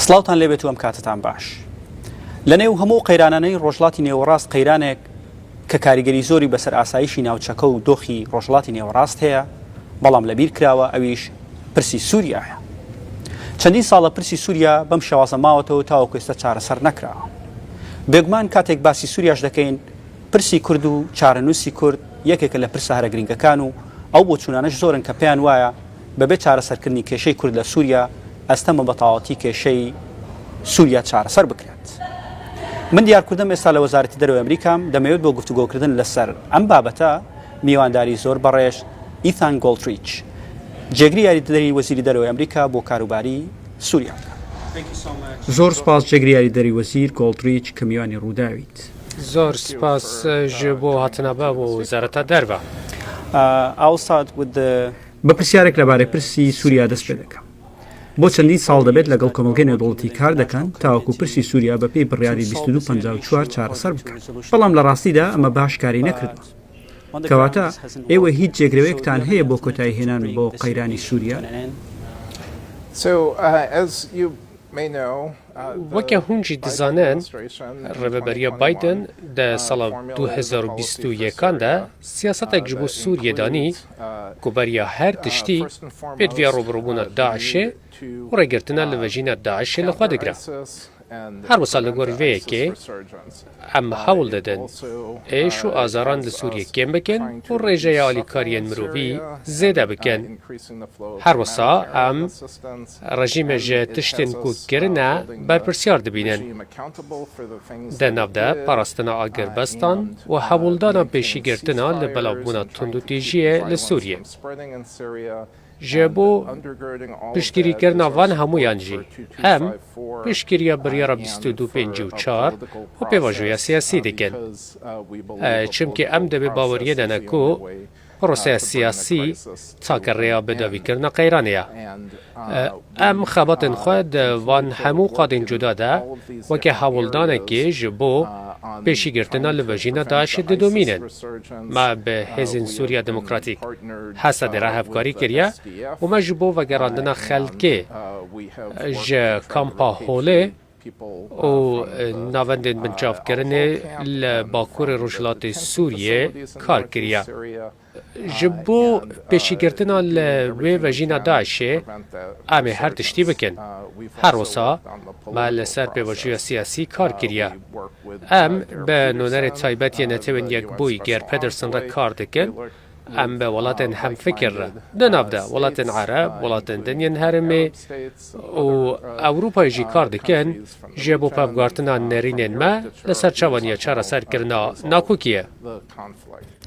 سڵاوتان لێبێت و ئەم کاتتان باش. لەنێو هەموو قەیرانانەی ڕۆژڵاتی نێوەڕاست قەیرانێک کە کاریگەری زۆری بەسەر ئاسایشی ناوچەکە و دۆخی ڕۆژڵاتی نێوەڕاست هەیە، بەڵام لەبیر کراوە ئەویش پرسی سووریایە. چەندین ساڵە پرسی سووریا بەم شێوازە ماوەتەوە تاوەکو ئێستا چارەسەر نەکراوە. بێگومان کاتێک باسی سووریاش دەکەین، پرسی کورد و چارەنووسی کورد یەکێکە لە پرسە هەرە گرنگەکان و ئەو بۆچوونانەش زۆرن کە پێیان وایە بەبێ چارەسەرکردنی کێشەی کورد لە سووریا ئەستەمە بەتەواوەتی کێشەی سووریا چارەسەر بکرێت. من دیارکردم ئێستا لە وەزارەتی دەرەوەی ئەمریکام دەمەوێت بۆ گفتوگۆکردن لەسەر ئەم بابەتە میوانداری زۆر بەڕێژ ئیثان گۆڵتریچ، جێگری یاریدەری وەزیری دەرەوەی ئەمریکا بۆ کاروباری سووریا. زۆر سپاس جێگری یاریدەری وەزیر گۆڵتریچ کە میوانی ڕووداویت. زۆر سپاس بۆ هاتنەبە بۆ وەزارەتە دەرەوە. بە پرسیارێک لەبارەی پرسی سووریا دەست پێ دەکەم. بۆ چەندین ساڵ دەبێت لەگەڵ کۆمەلگەی نێودەوڵەتی کار دەکەن تاوەکو پرسی سووریا بە پێی بڕیاری 2254 چارەسەر بکەن. بەڵام لە ڕاستیدا ئەمە باشکاری نەکردووە. کەواتە ئێوە هیچ جێگرەوەیەکتان هەیە بۆ کۆتایی هێنان بۆ قەیرانی سووریا؟ وەکە هونجی دەزانن، ڕێبەبەریە بایدن لە ساڵە 2021دا سیاسەتێک ji بۆ سووریە دانی کۆبەریە هەر تشتی پێدویا ڕۆبڕۆبوونە داعشێ و ڕێگرتنە لە vejîna داعشێ لەخوا دەگرا. هەروەسا لە گۆڕڤەیەکێ ئەم هەوڵ دەدەن ئێش و ئازاران لە سووریە کێم بکەن و ڕێژەیە ئالیکاریان مرۆڤی زێدە بکەن. هەروەسا ئەم ڕژیمێژە تشتێن کوکردنە بەرپرسیار دەبینن دەناودە پاراستنە ئاگربەستان و هەوڵدانە پێشیگرتنە لە بەلاوبوونە تند و تێژیە لە سووریە. ji bo piştgirîkirina van hemûyan jî em piştgiriya biryara 2254 û pêvajoya siyasî dikin. Çimkî em dibê baweriyê dene ku proseya siyasî çaka rêya bidavîkirina qeyranê ye. Em xebatên xwe di van hemû qadên cuda de wekî hewildanekê ji bo pêşîgirtina li vejîna Daişê didomînin. Me bi Hêzên Sûriya Demokratîk Hesedê re hevkarî kiriye û me ji bo vegerandina xelkê ji kampa Holê û navendên bincavkirinê li Bakurê Rojhilatê Sûriyê kar kiriye. Ji bo pêşîgirtina li wê vejîna Daişê em ê her tiştî bikin. Her wisa me li ser pêvajoya siyasî kar kiriye. Em bi nûnerê taybetiyê netewên Yekbûyî Geir Pedersen re kar dikin. Em bi welatên hemfikir re di nav de welatên Ereb, welatên dinyên herêmê û Ewropayê jî kar dikin ji bo pevguartina nêrînên me li ser çavaniya çareserkirina nakokî ye.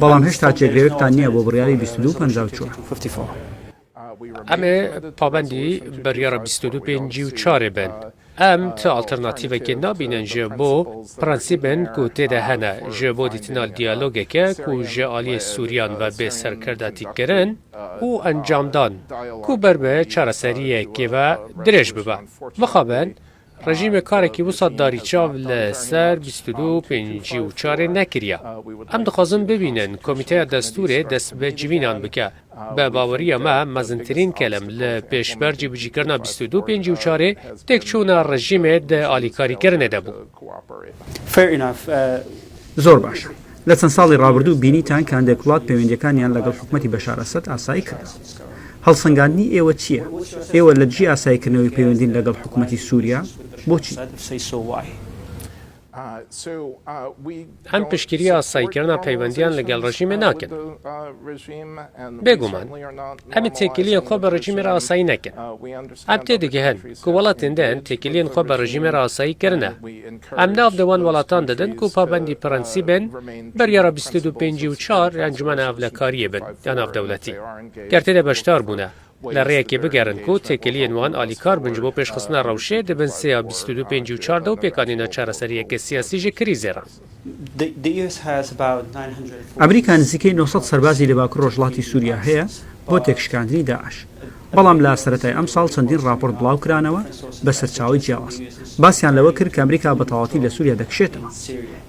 بەڵام هێشتا جێگرەوەیەکتان نییە بۆ بڕیاری 2254. Em ê pabendî biryara 2254 bin. Em ti alternatîvekê nabînin ji bo prensîbên ku têde hene ji bo dîtina diyalogeke ku ji aliyê Sûriyan ve bê serkirdetîkirin û encamdan ku ber bi çareseriyekê ve dirêj bibe. Mixabin rejîmê karekî wisa darî çav li ser 2254 nekiriye. Em dixwazin bibînin Komîteya Destûrê dest bi civînan bike. Bi baweriya me mezintirîn kelem li pêşbercî bicîkirina 2254 têkçûna rejîmê di alîkarîkirinê de bû. زۆر باشە. لە چەند ساڵی ڕابردوو بینیتان کە هەندێک وڵات پەیوەندیەکانیان لەگەڵ حکومەتی بەشار ئەسەد ئاسایی کرد. هەڵسەنگاندنی ئێوە چییە؟ ئێوە لە جێ ئاساییکردنەوەی پەیوەندین لەگەڵ حکومەتی سووریا بۆچی؟ Em piştgiriya asayîkirina peywendiyan li gel rejîmê nakin. Bêguman, em ê têkiliyên xwe bi rejîmê re asayî nekin. Em tê digihin ku welatên din têkiliyên xwe bi rejîmê re asayî kirine. Em nav di wan welatan didin ku pabendî prensîbên biryara 2254 encumena evlekariyê bin ya navdewletî. Ger tê de beşdar bûne. لە ڕێیەکێ بگەرن و تێکەلیên wan alîkar bin ji bo pêşxistina rewşê dibin sêya 2254 û pêkanîna çareseriyekê siyasî ji krîzê re. ئەمریکا نزیکەی 900 سەربازی لە باکوور ڕۆژهەڵاتی سووریا هەیە بۆ تێکشکاندنی داعش. بەڵام لە سەرەتای ئەم ساڵ چەندین راپۆرت بڵاو کرانەوە بە سەرچاوی جیاواز. باسییان لەوە کرد کە ئەمریکا بە تەواوەتی لە سووریا دەکشێتەوە.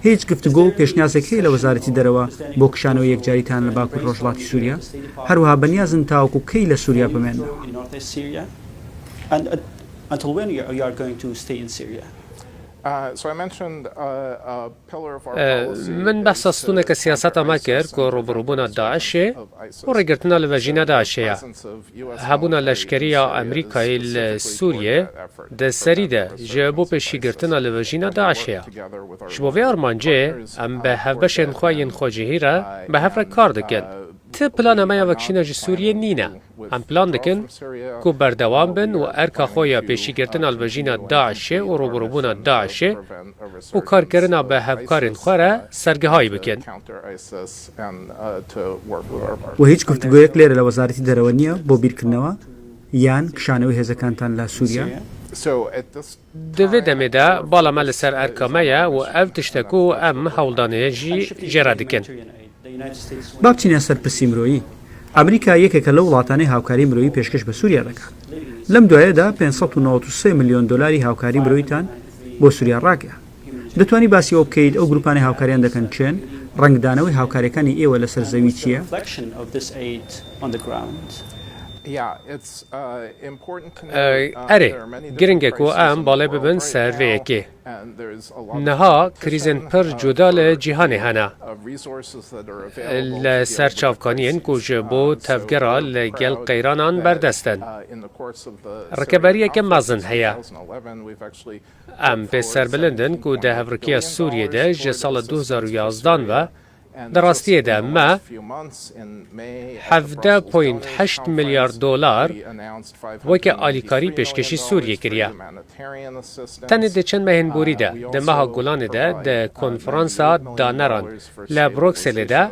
هیچ گفتوگۆ و پێشنیازێک هەیە لە وەزارەتی دەرەوە بۆ کشانەوە یەکجاریتان لە باکوور ڕۆژهەڵاتی سووریا، هەروەها بەنیازن تاوەکو کەی لە سووریا بمێنەوە. Until when you are going to stay in Syria? من بحث استونه که سیاست ما کرد که روبروبونا داعشه و رگرتنا لوجینا داعشه هبونا لشکری امریکای لسوریه ده سریده جابو پیشی گرتنا لوجینا داعشه شبوه ارمانجه ام به هفبشن خواهین خواجهی را به هفره کار دکن ته پلان ما وکشینا جی سوریه نینه ام پلان دکن که بردوام بن و ارکا خویا پیشی گرتنا لوجینا داعشه و روبروبونا داعشه و کارکردن به هفکارن خوره سرگهایی بکن. و هیچ گفتگویەک لێرە لە وەزارەتی دەرەوە نییە بۆ بیرکردنەوە یان کشانەوەی هێزەکانتان لە سووریا؟ دوی دمده بالا مال سر ارکامه و او تشتکو ام هولدانه جی جرا دکن. با بچینە سەر پرسی مرۆیی. ئەمریکا یەکێکە لە وڵاتانەی هاوکاری مرۆیی پێشکەش بە سووریا دەکات. لەم دوایەدا 593 ملیۆن دلاری هاوکاری مرۆییتان بۆ سووریا ڕاگەیاند. دەتوانی باسی ئەو بکەیت ئەو گروپانەی هاوکاریان دەکەن چێن ڕنگدانەوەی هاوکاریەکانی ئێوە لەسەر زەوی چییە؟ اره گرنگه کو ام بالا ببن سرویه که نها کریزن پر جدا لجیهان هنه لسرچافکانین کو جبو تفگرا لگل قیرانان بردستن رکبریه که مزن هیا ام به سربلندن کو ده هفرکیه سوریه ده جسال 2011 و در راستیه ده ما 17.8 میلیارد دلار وکه آلیکاری پیشکشی سوریه کریه. تنه ده چند مهن بوری ده ماه گلان ده کنفرانسا دانران لبروکسل ده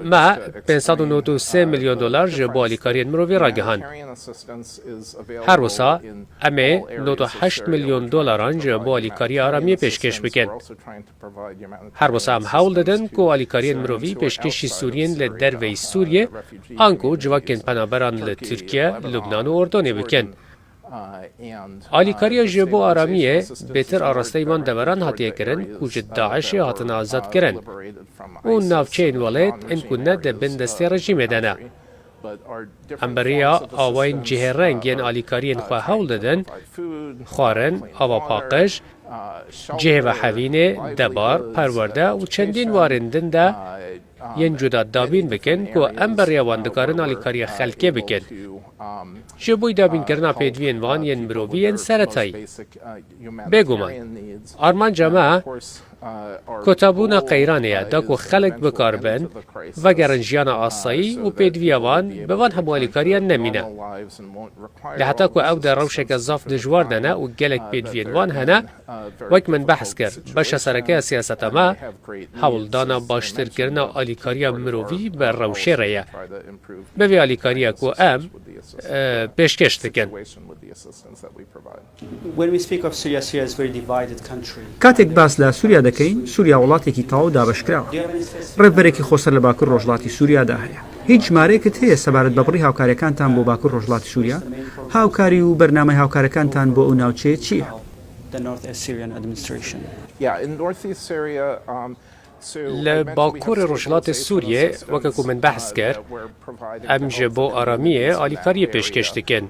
ما 593 میلیون دلار جبو آلیکاری مروی را گهان. هر وسا امی 98 میلیون دلاران جبو آلیکاری آرامی پیشکش بکن. هر وسا هم حول دادن که آلیکاری مروی پیشکشی سوریین لدروه سوریه آنکو جواکن پنابران لترکیه، لبنان و اردن بکن. آلیکاری جبو آرامیه بهتر آراسته ایمان دوران هاتیه کرن که داعش هاتن آزاد کرن. اون نافچه این ولایت این کنه ده بندستی رژیم دنه. امبریا آواین جه رنگ یعنی آلیکاری خواه حول دادن خوارن، آوا پاقش، جه و حوینه، دبار، پرورده و چندین واردن ده ین جدا دابین بکن که امبریا واندکارن آلیکاری خلکه بکن. جبوی دابین کرنا پیدوین وان ین مروی ین سرطایی. بگومان آرمان جمعه کتابون قیرانه دا که خلق بکار بند و گرنجیان آسایی و پیدویوان به وان هموالیکاری نمینه. لحتا که او در روشک زاف دجوار دنه و گلک پیدویوان هنه وک من بحث کرد باشه سرکه سیاست ما حول دانا باشتر کرنا آلیکاری مروی بر روشه ریه. به آلیکاری که ام پیشکش دکن. کاتێک باس لە سووریا دەکەین سووریا وڵاتێکی تاو دابەشکراوە ڕێبەرێکی خۆسەر لە باکوور ڕۆژڵاتی سووریادا هەیە هیچ ژمارەیەکت هەیە سەبارەت بە بڕی هاوکاریەکانتان بۆ باکوور ڕۆژڵاتی سووریا هاوکاری و بەرنامەی هاوکاریەکانتان بۆ ئەو ناوچەیە چییە؟ لباکور روشلات سوریه وکه من بحث کرد ام جبو آرامیه آلیکاری پیشکش دکن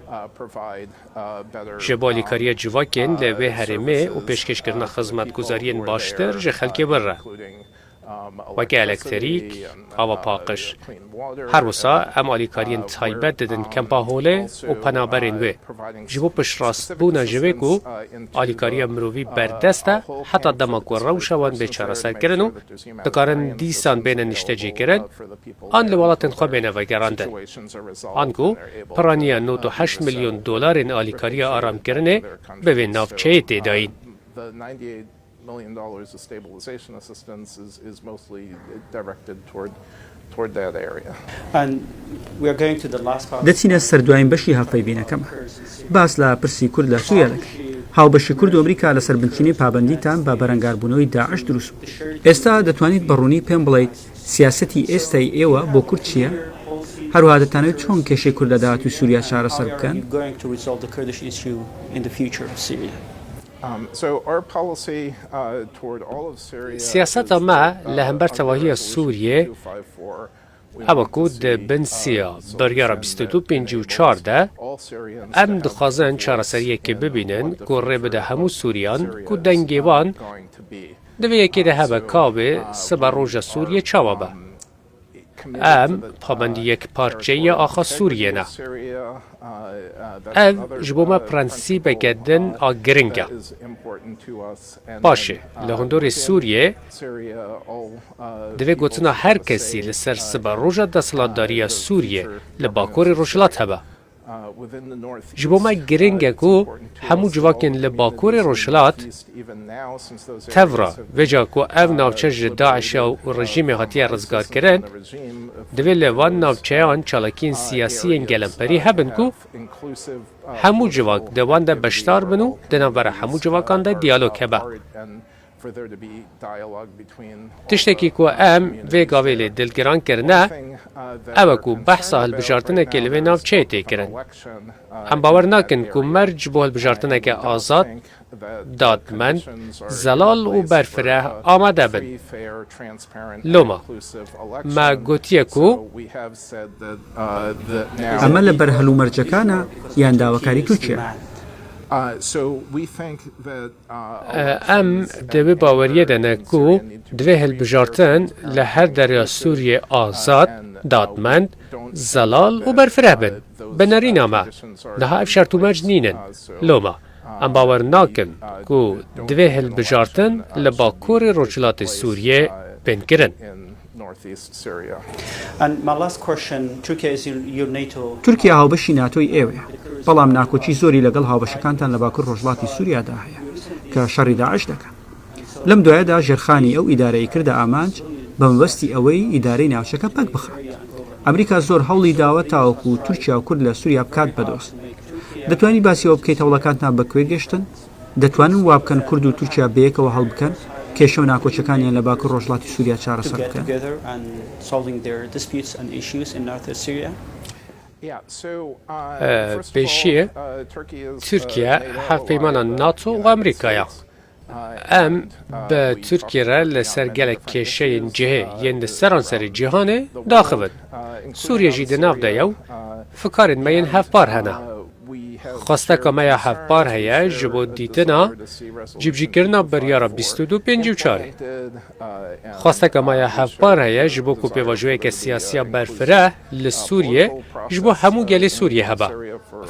جبو آلیکاری جواکن لوه هرمه و پیشکش کرنا خدمت گزارین باشتر جه خلک بره وکه الکتریک آوا پاقش هر وسا ام آلیکارین تایبت دادن کمپا هوله و پنابرین وی جبو پش راست بونا جوه کو آلیکاری مروی بردسته حتی دماغ و روشوان بیچاره سر کرنو دکارن دیسان بین نشتجی کرن آن لولاتن خواه بین وگراندن آنکو پرانیا 98 میلیون دلار آلیکاری آرام کرنه به نافچه تیداین $1 million of stabilization assistance is mostly directed toward that area. And we are going to the last part. دەچینە سەردوایین بەشی هەڵپەیوینەکەمە. باس لە پرسی کورد لە سووریا دەکەین. هاوبەشی کورد و ئەمریکا لەسەر بنچینەی پابەندیتان بە بەرەنگاربوونەوەی داعش دروست بوو. ئێستا دەتوانیت بەڕوونی پێم بڵێیت سیاسەتی ئێستای ئێوە بۆ کورد چییە؟ هەروەها دەتانەوێت چۆن کێشەی کورد لە داهاتووی سووریا چارەسەر بکەن؟ سیاست ما لهمبر تواهی سوریه ئەوەکو دەبن سیا بەریارە 2254 ئەم دخوازن چارەسەریەکی ببینن کو ڕێبدە هەموو سووریان کو دەنگێوان دەوەیەکێدە هەبە کاوێ سبە ڕۆژە سووریە چاوە بە ئەم پابەندی یەک پارچەیە ئاخا سووریێنە ئەv ji bo me prensîpeke din a giring e. Başê, li hundirê Sûriyê divê gotina her kesî li ser siba roja desthilatdariya Sûriyê li bakorê Rojhilat hebe. Ji bo me giring e ku hemû civakên li bakorê Rojhilat tevra vêca ku ev navçe ji Daişê û rejîmê hatiye rizgarkirin, divê li van navçeyan çalakiyên siyasiyên gelemperî hebin ku hemû civak di wan de beşdar bin û di navbera hemû civakan de diyalog hebe. Tiştekî ku em vê gavê lê dilgiran kirine, ew e ku behsa hilbijartinekê li vê navçeyê tê kirin. Em bawer nakin ku merc bo hilbijartineke azad, dadmend, zelal û berfireh amade bin. Loma, me gotiye ku ئەمە لە بەرهەلومەرجەکانە یان داواکاری تووچیە؟ ئەم دەبێ باوەریە دەنە ku divê hilbijartin li her dereya Sûriyê azad, dadmend, zelal û berfireh bin. Bi nêrîna me, niha ev şert û merc nînin. Loma, em bawer nakin ku divê hilbijartin li bakorê Rojhilatê Sûriyê bên kirin. تورکیا هاوبەشی ناتۆی ئێوەیە، بەڵام ناکۆچی زۆری لەگەڵ هاوبەشەکانتان لە باکوور ڕۆژهەڵاتی سووریادا هەیە کە شەڕی داعش دەکەن. لەم دوایەدا ژێرخانی ئەو ئیدارەی کردە ئامانج بە مەبەستی ئەوەی ئیدارەی ناوچەکە پەک بخات. ئەمریکا زۆر هەوڵی داوە تاوەکو تورکیا و کورد لە سووریا بکات بەدۆست. دەتوانی باسیەوە بکەیت هەوڵەکانتان بەکوێ گەشتن؟ دەتوانن وا بکەن کورد و تورکیا بەیەکەوە هەڵبکەن کێشە و ناکۆچەکانیان لە باکوور ڕۆژهەڵاتی سووریا چارەسەر بکەن؟ پێشیە تورکیا هەفپەیمانە ناتۆ و ئەمریکایە. ئەم بە تورکیێرە لەسەر gelek کێشەیên cihê yên di seranserê cîhanê daxivin. Sûriye jî di nav de ye û fikarên me yên hevpar hene. Xwasteka me ya hevpar heye ji bo dîtina cîbjîkirina biryara 2254. Xwasteka me ya hevpar heye ji bo ku pêvajoyeke siyasiya berfireh li Sûriyê ji bo hemû gelê Sûriyê hebe.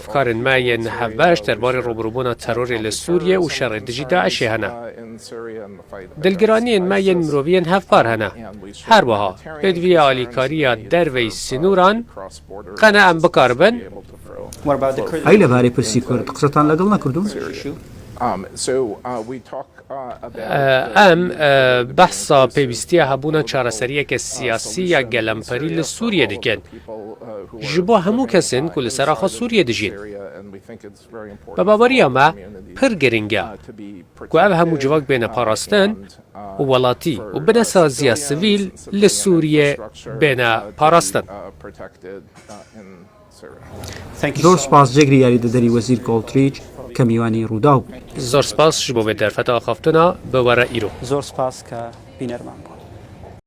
Fikarên me yên hevbeş derbarê robirûbûna terorê li Sûriyê û şerê dijî Daişê hene. Dilgiraniyên me yên miroviyên hevpar hene. Her wiha pêdivîya alîkariya derveyî sînûran qene em bikaribin. ئەی لەبارەی پرسی کورد قسەتان لەگەڵ نەکردوون؟ ئەم بەحسا پێویستیە هەبوونە چارەسەریەکە سیاسی یا گەلەمپەری لە سووریە دەکەن ji bo hemû kesên ku li seraxa Sûriyê dijîn. Bi baweriya me pir giring e ku ev hemû civak bêne parastin û welatî û bine saziya sivîl li Sûriyê bêne parastin. زۆر سپاس جێگری یاریدەدەری وەزیر گۆڵتریچ کە میوانی ڕووداو بوو. زۆر سپاس ji bo vê derfeta axaftina bi were îro. زۆر سپاس کە بینەرمان بوو.